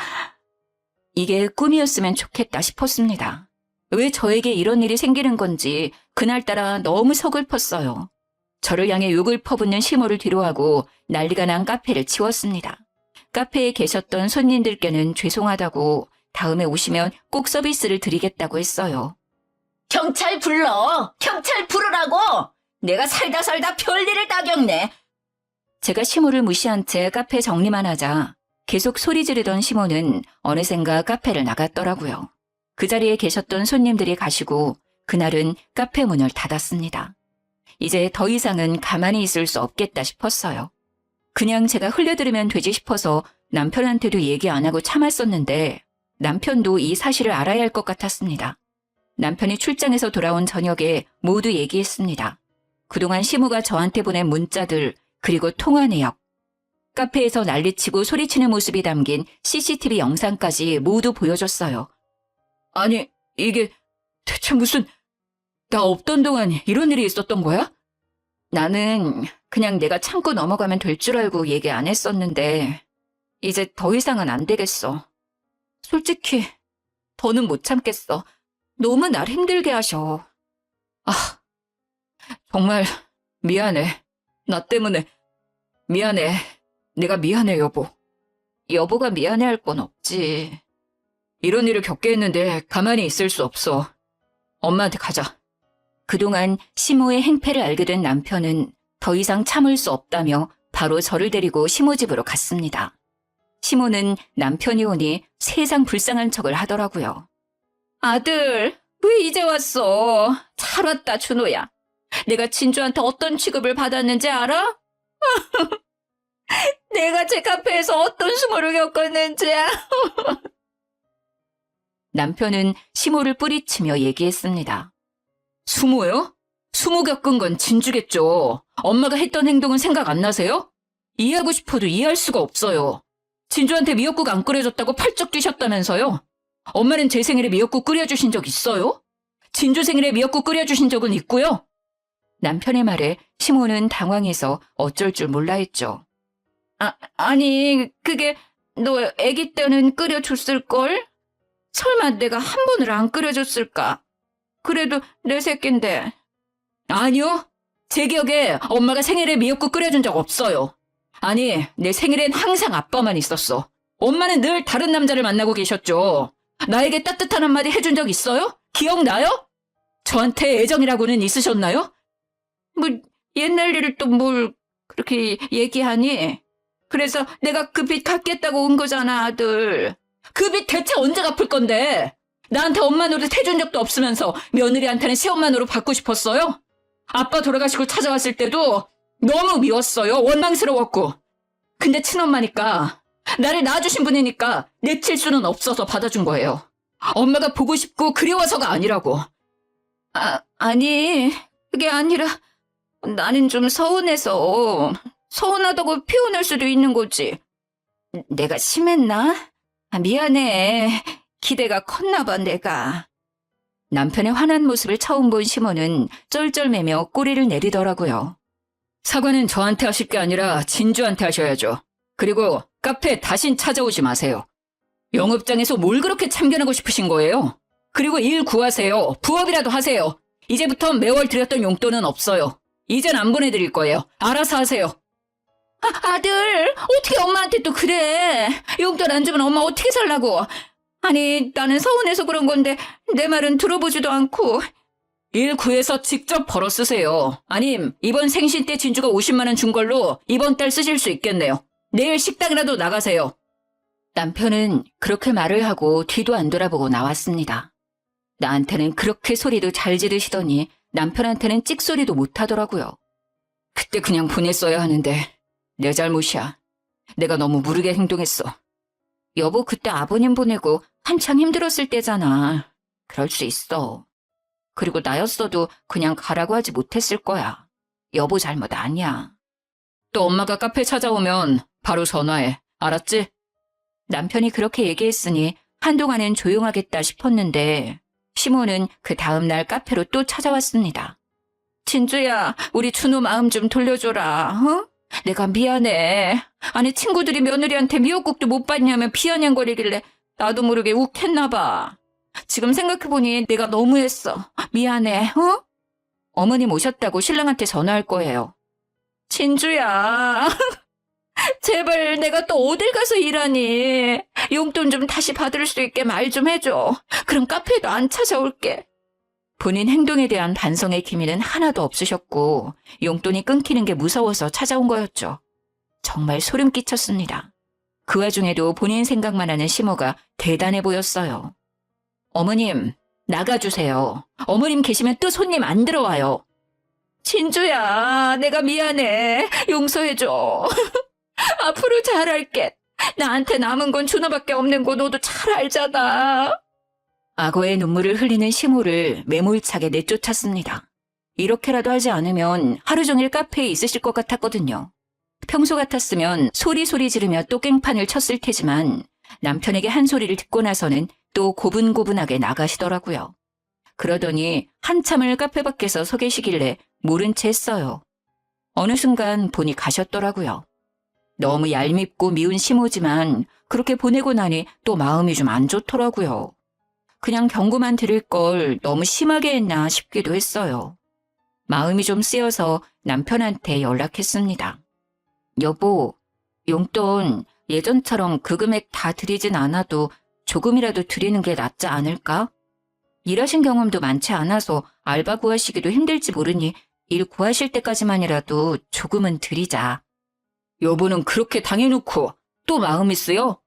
Speaker 1: 이게 꿈이었으면 좋겠다 싶었습니다. 왜 저에게 이런 일이 생기는 건지 그날따라 너무 서글펐어요. 저를 향해 욕을 퍼붓는 시모를 뒤로하고 난리가 난 카페를 치웠습니다. 카페에 계셨던 손님들께는 죄송하다고 다음에 오시면 꼭 서비스를 드리겠다고 했어요. 경찰 불러! 경찰 부르라고! 내가 살다 별일을 다 겪네. 제가 시모를 무시한 채 카페 정리만 하자 계속 소리 지르던 시모는 어느샌가 카페를 나갔더라고요. 그 자리에 계셨던 손님들이 가시고 그날은 카페 문을 닫았습니다. 이제 더 이상은 가만히 있을 수 없겠다 싶었어요. 그냥 제가 흘려들으면 되지 싶어서 남편한테도 얘기 안 하고 참았었는데 남편도 이 사실을 알아야 할 것 같았습니다. 남편이 출장에서 돌아온 저녁에 모두 얘기했습니다. 그동안 시모가 저한테 보낸 문자들 그리고 통화 내역, 카페에서 난리치고 소리치는 모습이 담긴 CCTV 영상까지 모두 보여줬어요. 아니 이게 대체 무슨... 나 없던 동안 이런 일이 있었던 거야? 나는 그냥 내가 참고 넘어가면 될 줄 알고 얘기 안 했었는데 이제 더 이상은 안 되겠어. 솔직히 더는 못 참겠어. 너무 날 힘들게 하셔. 아, 정말 미안해. 나 때문에 미안해. 내가 미안해 여보. 여보가 미안해할 건 없지. 이런 일을 겪게 했는데 가만히 있을 수 없어. 엄마한테 가자. 그동안 시모의 행패를 알게 된 남편은 더 이상 참을 수 없다며 바로 저를 데리고 시모 집으로 갔습니다. 시모는 남편이 오니 세상 불쌍한 척을 하더라고요. 아들, 왜 이제 왔어? 잘 왔다, 준호야. 내가 진주한테 어떤 취급을 받았는지 알아? 내가 제 카페에서 어떤 수모를 겪었는지야. 남편은 시모를 뿌리치며 얘기했습니다. 수모요? 수모 겪은 건 진주겠죠. 엄마가 했던 행동은 생각 안 나세요? 이해하고 싶어도 이해할 수가 없어요. 진주한테 미역국 안 끓여줬다고 팔쩍 뛰셨다면서요? 엄마는 제 생일에 미역국 끓여주신 적 있어요? 진주 생일에 미역국 끓여주신 적은 있고요. 남편의 말에 시모는 당황해서 어쩔 줄 몰라 했죠. 아니 그게 너 아기 때는 끓여줬을걸? 설마 내가 한 번을 안 끓여줬을까? 그래도 내 새끼인데. 아니요. 제 기억에 엄마가 생일에 미역국 끓여준 적 없어요. 아니, 내 생일엔 항상 아빠만 있었어. 엄마는 늘 다른 남자를 만나고 계셨죠. 나에게 따뜻한 한마디 해준 적 있어요? 기억나요? 저한테 애정이라고는 있으셨나요? 뭐 옛날 일을 또 뭘 그렇게 얘기하니? 그래서 내가 그 빚 갚겠다고 온 거잖아, 아들. 그 빚 대체 언제 갚을 건데? 나한테 엄마 노릇 해준 적도 없으면서 며느리한테는 시엄마 노릇 받고 싶었어요? 아빠 돌아가시고 찾아왔을 때도 너무 미웠어요. 원망스러웠고. 근데 친엄마니까, 나를 낳아주신 분이니까 내칠 수는 없어서 받아준 거예요. 엄마가 보고 싶고 그리워서가 아니라고. 아니 그게 아니라 나는 좀 서운해서. 서운하다고 표현할 수도 있는 거지. 내가 심했나? 미안해. 기대가 컸나 봐 내가. 남편의 화난 모습을 처음 본 시모는 쩔쩔매며 꼬리를 내리더라고요. 사과는 저한테 하실 게 아니라 진주한테 하셔야죠. 그리고 카페에 다신 찾아오지 마세요. 영업장에서 뭘 그렇게 참견하고 싶으신 거예요? 그리고 일 구하세요. 부업이라도 하세요. 이제부터 매월 드렸던 용돈은 없어요. 이젠 안 보내드릴 거예요. 알아서 하세요. 아들, 어떻게 엄마한테 또 그래? 용돈 안 주면 엄마 어떻게 살라고? 아니, 나는 서운해서 그런 건데 내 말은 들어보지도 않고. 일 구해서 직접 벌어 쓰세요. 아님 이번 생신 때 진주가 50만 원 준 걸로 이번 달 쓰실 수 있겠네요. 내일 식당이라도 나가세요. 남편은 그렇게 말을 하고 뒤도 안 돌아보고 나왔습니다. 나한테는 그렇게 소리도 잘 지르시더니 남편한테는 찍소리도 못하더라고요. 그때 그냥 보냈어야 하는데 내 잘못이야. 내가 너무 무르게 행동했어. 여보, 그때 아버님 보내고 한창 힘들었을 때잖아. 그럴 수 있어. 그리고 나였어도 그냥 가라고 하지 못했을 거야. 여보 잘못 아니야. 또 엄마가 카페 찾아오면 바로 전화해. 알았지? 남편이 그렇게 얘기했으니 한동안은 조용하겠다 싶었는데 시모는 그 다음날 카페로 또 찾아왔습니다. 진주야, 우리 준호 마음 좀 돌려줘라. 어? 내가 미안해. 아니, 친구들이 며느리한테 미역국도 못 받냐며 비아냥거리길래 나도 모르게 욱했나 봐. 지금 생각해보니 내가 너무했어. 미안해. 어? 어머님 오셨다고 신랑한테 전화할 거예요. 진주야. 제발 내가 또 어딜 가서 일하니. 용돈 좀 다시 받을 수 있게 말 좀 해줘. 그럼 카페에도 안 찾아올게. 본인 행동에 대한 반성의 기미는 하나도 없으셨고 용돈이 끊기는 게 무서워서 찾아온 거였죠. 정말 소름 끼쳤습니다. 그 와중에도 본인 생각만 하는 시모가 대단해 보였어요. 어머님, 나가주세요. 어머님 계시면 또 손님 안 들어와요. 진주야, 내가 미안해. 용서해줘. 앞으로 잘할게. 나한테 남은 건 준호밖에 없는 거 너도 잘 알잖아. 악어의 눈물을 흘리는 시모를 매몰차게 내쫓았습니다. 이렇게라도 하지 않으면 하루 종일 카페에 있으실 것 같았거든요. 평소 같았으면 소리 지르며 또 깽판을 쳤을 테지만 남편에게 한 소리를 듣고 나서는 또 고분고분하게 나가시더라고요. 그러더니 한참을 카페 밖에서 서 계시길래 모른 채 했어요. 어느 순간 보니 가셨더라고요. 너무 얄밉고 미운 시모지만 그렇게 보내고 나니 또 마음이 좀 안 좋더라고요. 그냥 경고만 드릴 걸 너무 심하게 했나 싶기도 했어요. 마음이 좀 쓰여서 남편한테 연락했습니다. 여보, 용돈 예전처럼 그 금액 다 드리진 않아도 조금이라도 드리는 게 낫지 않을까? 일하신 경험도 많지 않아서 알바 구하시기도 힘들지 모르니 일 구하실 때까지만이라도 조금은 드리자. 여보는 그렇게 당해놓고 또 마음이 쓰여?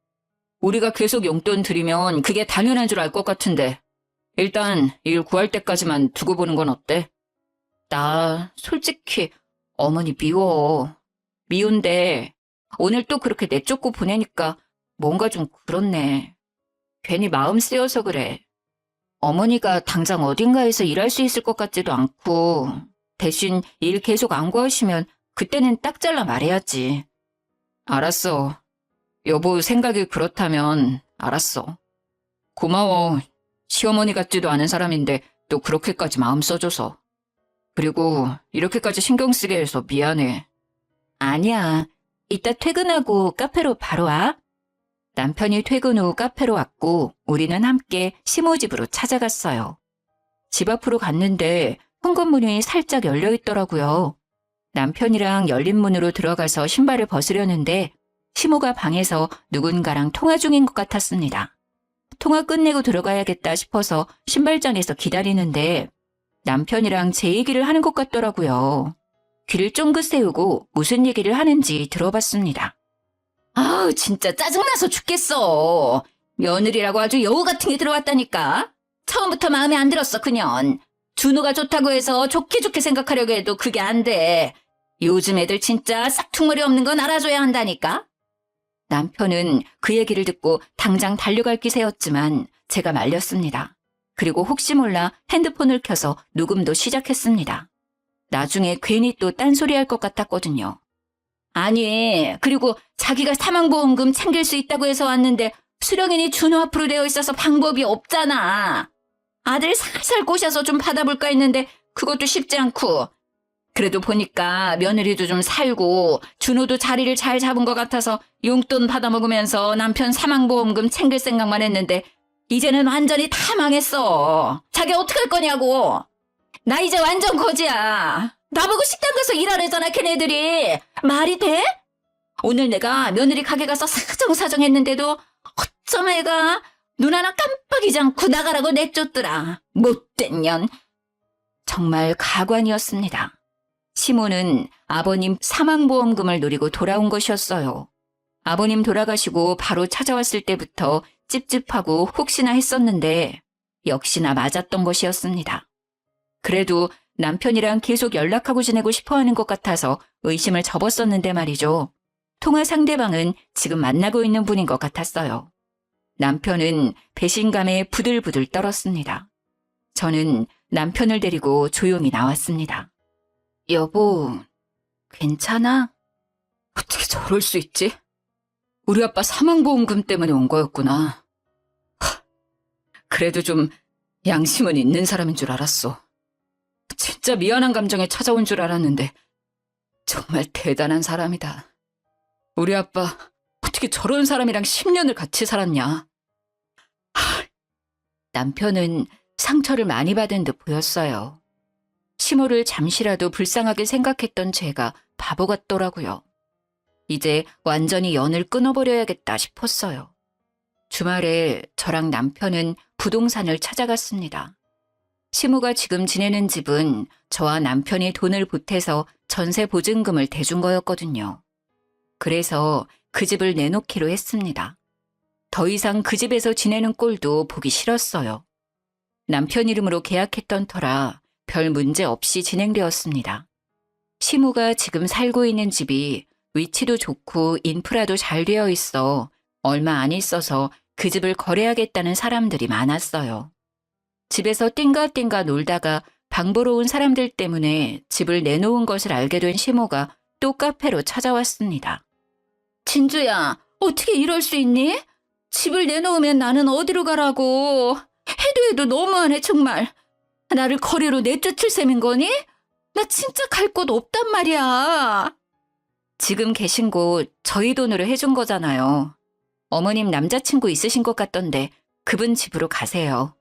Speaker 1: 우리가 계속 용돈 드리면 그게 당연한 줄 알 것 같은데 일단 일 구할 때까지만 두고 보는 건 어때? 나 솔직히 어머니 미워. 미운데 오늘 또 그렇게 내쫓고 보내니까 뭔가 좀 그렇네. 괜히 마음 쓰여서 그래. 어머니가 당장 어딘가에서 일할 수 있을 것 같지도 않고 대신 일 계속 안 구하시면 그때는 딱 잘라 말해야지. 알았어. 여보 생각이 그렇다면 알았어. 고마워. 시어머니 같지도 않은 사람인데 또 그렇게까지 마음 써줘서. 그리고 이렇게까지 신경 쓰게 해서 미안해. 아니야. 이따 퇴근하고 카페로 바로 와. 남편이 퇴근 후 카페로 왔고 우리는 함께 시모 집으로 찾아갔어요. 집 앞으로 갔는데 현관문이 살짝 열려 있더라고요. 남편이랑 열린 문으로 들어가서 신발을 벗으려는데 시모가 방에서 누군가랑 통화 중인 것 같았습니다. 통화 끝내고 들어가야겠다 싶어서 신발장에서 기다리는데 남편이랑 제 얘기를 하는 것 같더라고요. 귀를 쫑긋 세우고 무슨 얘기를 하는지 들어봤습니다. 아우 진짜 짜증나서 죽겠어. 며느리라고 아주 여우 같은 게 들어왔다니까. 처음부터 마음에 안 들었어 그년. 준호가 좋다고 해서 좋게 생각하려고 해도 그게 안 돼. 요즘 애들 진짜 싹퉁머리 없는 건 알아줘야 한다니까. 남편은 그 얘기를 듣고 당장 달려갈 기세였지만 제가 말렸습니다. 그리고 혹시 몰라 핸드폰을 켜서 녹음도 시작했습니다. 나중에 괜히 또 딴소리 할 것 같았거든요. 아니, 그리고 자기가 사망보험금 챙길 수 있다고 해서 왔는데 수령인이 준호 앞으로 되어 있어서 방법이 없잖아. 아들 살살 꼬셔서 좀 받아볼까 했는데 그것도 쉽지 않고. 그래도 보니까 며느리도 좀 살고 준호도 자리를 잘 잡은 것 같아서 용돈 받아먹으면서 남편 사망보험금 챙길 생각만 했는데 이제는 완전히 다 망했어. 자기 어떡할 거냐고. 나 이제 완전 거지야. 나보고 식당 가서 일하래잖아, 걔네들이. 말이 돼? 오늘 내가 며느리 가게 가서 사정사정 했는데도 어쩜 애가 눈 하나 깜빡이지 않고 나가라고 내쫓더라. 못된 년. 정말 가관이었습니다. 시모는 아버님 사망보험금을 노리고 돌아온 것이었어요. 아버님 돌아가시고 바로 찾아왔을 때부터 찝찝하고 혹시나 했었는데 역시나 맞았던 것이었습니다. 그래도 남편이랑 계속 연락하고 지내고 싶어하는 것 같아서 의심을 접었었는데 말이죠. 통화 상대방은 지금 만나고 있는 분인 것 같았어요. 남편은 배신감에 부들부들 떨었습니다. 저는 남편을 데리고 조용히 나왔습니다. 여보, 괜찮아? 어떻게 저럴 수 있지? 우리 아빠 사망보험금 때문에 온 거였구나. 그래도 좀 양심은 있는 사람인 줄 알았어. 진짜 미안한 감정에 찾아온 줄 알았는데 정말 대단한 사람이다. 우리 아빠 어떻게 저런 사람이랑 10년을 같이 살았냐. 남편은 상처를 많이 받은 듯 보였어요. 시모를 잠시라도 불쌍하게 생각했던 제가 바보 같더라고요. 이제 완전히 연을 끊어버려야겠다 싶었어요. 주말에 저랑 남편은 부동산을 찾아갔습니다. 시모가 지금 지내는 집은 저와 남편이 돈을 보태서 전세 보증금을 대준 거였거든요. 그래서 그 집을 내놓기로 했습니다. 더 이상 그 집에서 지내는 꼴도 보기 싫었어요. 남편 이름으로 계약했던 터라 별 문제 없이 진행되었습니다. 시모가 지금 살고 있는 집이 위치도 좋고 인프라도 잘 되어 있어 얼마 안 있어서 그 집을 거래하겠다는 사람들이 많았어요. 집에서 띵가띵가 놀다가 방 보러 온 사람들 때문에 집을 내놓은 것을 알게 된 시모가 또 카페로 찾아왔습니다. 진주야, 어떻게 이럴 수 있니? 집을 내놓으면 나는 어디로 가라고. 해도 너무하네 정말. 나를 거리로 내쫓을 셈인 거니? 나 진짜 갈 곳 없단 말이야. 지금 계신 곳 저희 돈으로 해준 거잖아요. 어머님 남자친구 있으신 것 같던데 그분 집으로 가세요.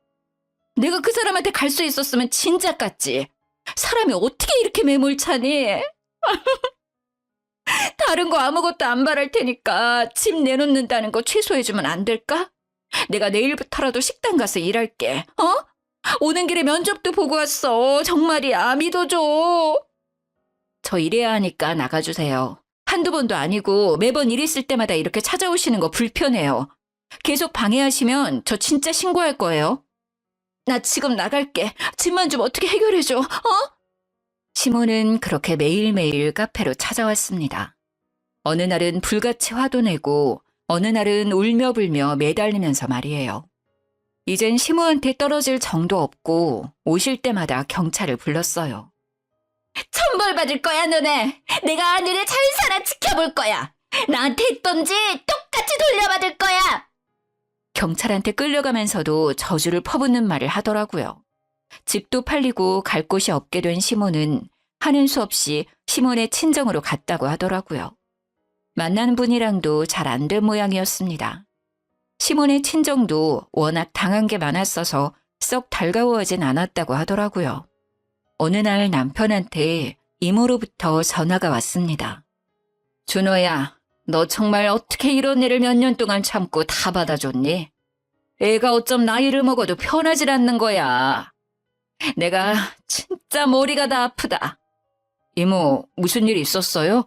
Speaker 1: 내가 그 사람한테 갈 수 있었으면 진작 갔지. 사람이 어떻게 이렇게 매몰차니? 다른 거 아무것도 안 바랄 테니까 집 내놓는다는 거 취소해주면 안 될까? 내가 내일부터라도 식당 가서 일할게. 어? 오는 길에 면접도 보고 왔어. 정말이야. 믿어줘. 저 일해야 하니까 나가주세요. 한두 번도 아니고 매번 일 있을 때마다 이렇게 찾아오시는 거 불편해요. 계속 방해하시면 저 진짜 신고할 거예요. 나 지금 나갈게. 집만 좀 어떻게 해결해줘. 어? 시모는 그렇게 매일매일 카페로 찾아왔습니다. 어느 날은 불같이 화도 내고 어느 날은 울며불며 매달리면서 말이에요. 이젠 시모한테 떨어질 정도 없고 오실 때마다 경찰을 불렀어요. 천벌 받을 거야 너네. 내가 너네 잘 살아 지켜볼 거야. 나한테 했던지 똑같이 돌려받을 거야. 경찰한테 끌려가면서도 저주를 퍼붓는 말을 하더라고요. 집도 팔리고 갈 곳이 없게 된 시모는 하는 수 없이 시몬의 친정으로 갔다고 하더라고요. 만난 분이랑도 잘 안 된 모양이었습니다. 시몬의 친정도 워낙 당한 게 많았어서 썩 달가워하진 않았다고 하더라고요. 어느 날 남편한테 이모로부터 전화가 왔습니다. 준호야, 너 정말 어떻게 이런 일을 몇 년 동안 참고 다 받아줬니? 애가 어쩜 나이를 먹어도 편하질 않는 거야. 내가 진짜 머리가 다 아프다. 이모, 무슨 일 있었어요?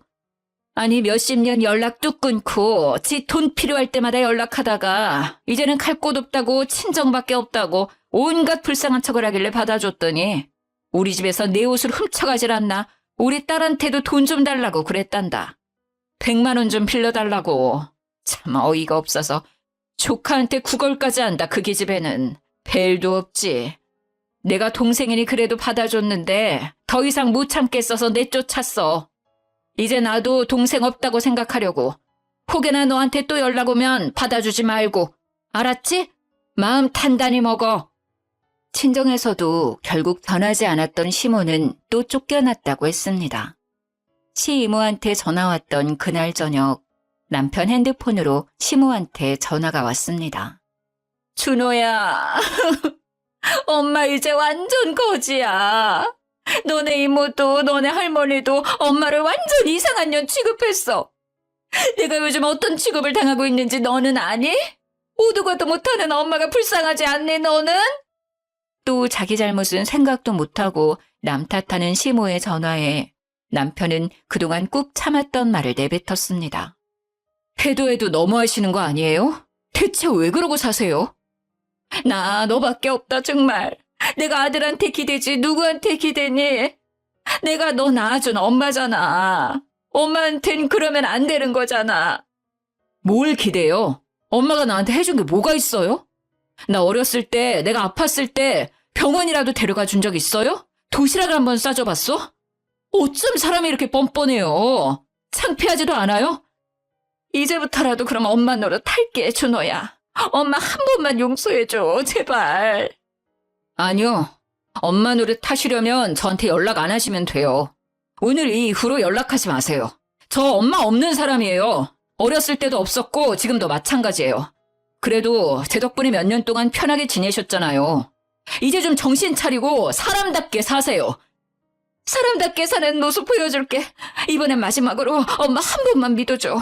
Speaker 1: 아니 몇십 년 연락 뚝 끊고 지 돈 필요할 때마다 연락하다가 이제는 갈 곳 없다고 친정밖에 없다고 온갖 불쌍한 척을 하길래 받아줬더니 우리 집에서 내 옷을 훔쳐가질 않나 우리 딸한테도 돈 좀 달라고 그랬단다. 100만 원 좀 빌려달라고. 참 어이가 없어서 조카한테 구걸까지 한다. 그 기집애는. 벨도 없지. 내가 동생이니 그래도 받아줬는데 더 이상 못 참겠어서 내쫓았어. 이제 나도 동생 없다고 생각하려고. 혹여나 너한테 또 연락 오면 받아주지 말고. 알았지? 마음 단단히 먹어. 친정에서도 결국 변하지 않았던 시모는 또 쫓겨났다고 했습니다. 시이모한테 전화 왔던 그날 저녁, 남편 핸드폰으로 시모한테 전화가 왔습니다. 준호야, 엄마 이제 완전 거지야. 너네 이모도 너네 할머니도 엄마를 완전 이상한 년 취급했어. 내가 요즘 어떤 취급을 당하고 있는지 너는 아니? 오도 가도 못하는 엄마가 불쌍하지 않니 너는? 또 자기 잘못은 생각도 못하고 남 탓하는 시모의 전화에 남편은 그동안 꾹 참았던 말을 내뱉었습니다. 해도 너무하시는 거 아니에요? 대체 왜 그러고 사세요? 나 너밖에 없다 정말. 내가 아들한테 기대지 누구한테 기대니? 내가 너 낳아준 엄마잖아. 엄마한텐 그러면 안 되는 거잖아. 뭘 기대요? 엄마가 나한테 해준 게 뭐가 있어요? 나 어렸을 때 내가 아팠을 때 병원이라도 데려가 준 적 있어요? 도시락을 한번 싸줘봤어? 어쩜 사람이 이렇게 뻔뻔해요? 창피하지도 않아요? 이제부터라도 그럼 엄마 노릇 할게 준호야. 엄마 한 번만 용서해줘 제발. 아니요. 엄마 노릇 하시려면 저한테 연락 안 하시면 돼요. 오늘 이후로 연락하지 마세요. 저 엄마 없는 사람이에요. 어렸을 때도 없었고 지금도 마찬가지예요. 그래도 제 덕분에 몇 년 동안 편하게 지내셨잖아요. 이제 좀 정신 차리고 사람답게 사세요. 사람답게 사는 모습 보여줄게. 이번엔 마지막으로 엄마 한 번만 믿어줘.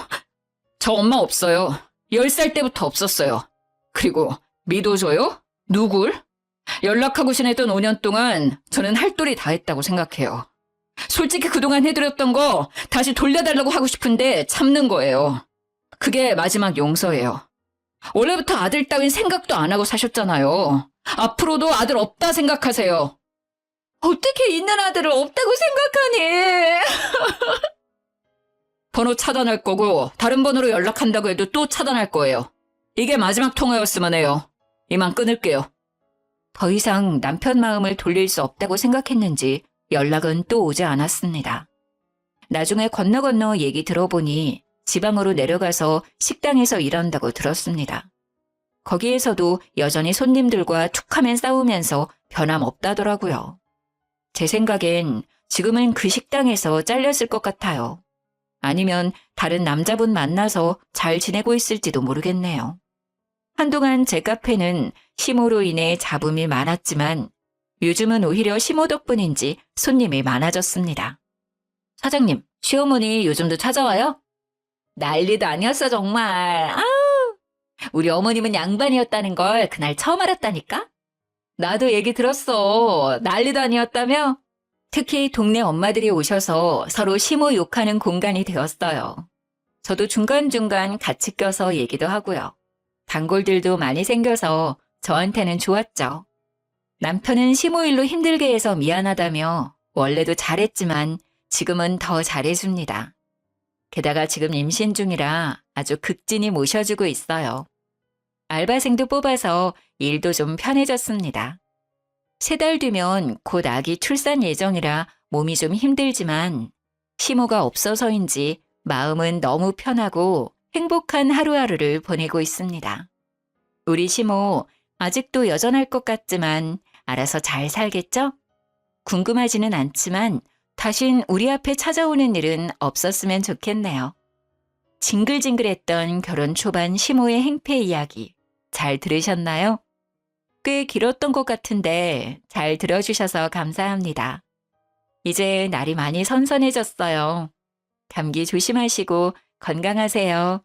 Speaker 1: 저 엄마 없어요. 10살 때부터 없었어요. 그리고 믿어줘요? 누굴? 연락하고 지내던 5년 동안 저는 할 도리 다 했다고 생각해요. 솔직히 그동안 해드렸던 거 다시 돌려달라고 하고 싶은데 참는 거예요. 그게 마지막 용서예요. 원래부터 아들 따윈 생각도 안 하고 사셨잖아요. 앞으로도 아들 없다 생각하세요. 어떻게 있는 아들을 없다고 생각하니? 번호 차단할 거고 다른 번호로 연락한다고 해도 또 차단할 거예요. 이게 마지막 통화였으면 해요. 이만 끊을게요. 더 이상 남편 마음을 돌릴 수 없다고 생각했는지 연락은 또 오지 않았습니다. 나중에 건너 얘기 들어보니 지방으로 내려가서 식당에서 일한다고 들었습니다. 거기에서도 여전히 손님들과 툭하면 싸우면서 변함없다더라고요. 제 생각엔 지금은 그 식당에서 잘렸을 것 같아요. 아니면 다른 남자분 만나서 잘 지내고 있을지도 모르겠네요. 한동안 제 카페는 시모로 인해 잡음이 많았지만 요즘은 오히려 시모 덕분인지 손님이 많아졌습니다. 사장님, 시어머니 요즘도 찾아와요? 난리도 아니었어 정말. 아우, 우리 어머님은 양반이었다는 걸 그날 처음 알았다니까? 나도 얘기 들었어. 난리도 아니었다며? 특히 동네 엄마들이 오셔서 서로 시모 욕하는 공간이 되었어요. 저도 중간중간 같이 껴서 얘기도 하고요. 단골들도 많이 생겨서 저한테는 좋았죠. 남편은 시모 일로 힘들게 해서 미안하다며 원래도 잘했지만 지금은 더 잘해줍니다. 게다가 지금 임신 중이라 아주 극진히 모셔주고 있어요. 알바생도 뽑아서 일도 좀 편해졌습니다. 3달 뒤면 곧 아기 출산 예정이라 몸이 좀 힘들지만 시모가 없어서인지 마음은 너무 편하고 행복한 하루하루를 보내고 있습니다. 우리 시모 아직도 여전할 것 같지만 알아서 잘 살겠죠? 궁금하지는 않지만 다신 우리 앞에 찾아오는 일은 없었으면 좋겠네요. 징글징글했던 결혼 초반 시모의 행패 이야기 잘 들으셨나요? 꽤 길었던 것 같은데 잘 들어주셔서 감사합니다. 이제 날이 많이 선선해졌어요. 감기 조심하시고 건강하세요.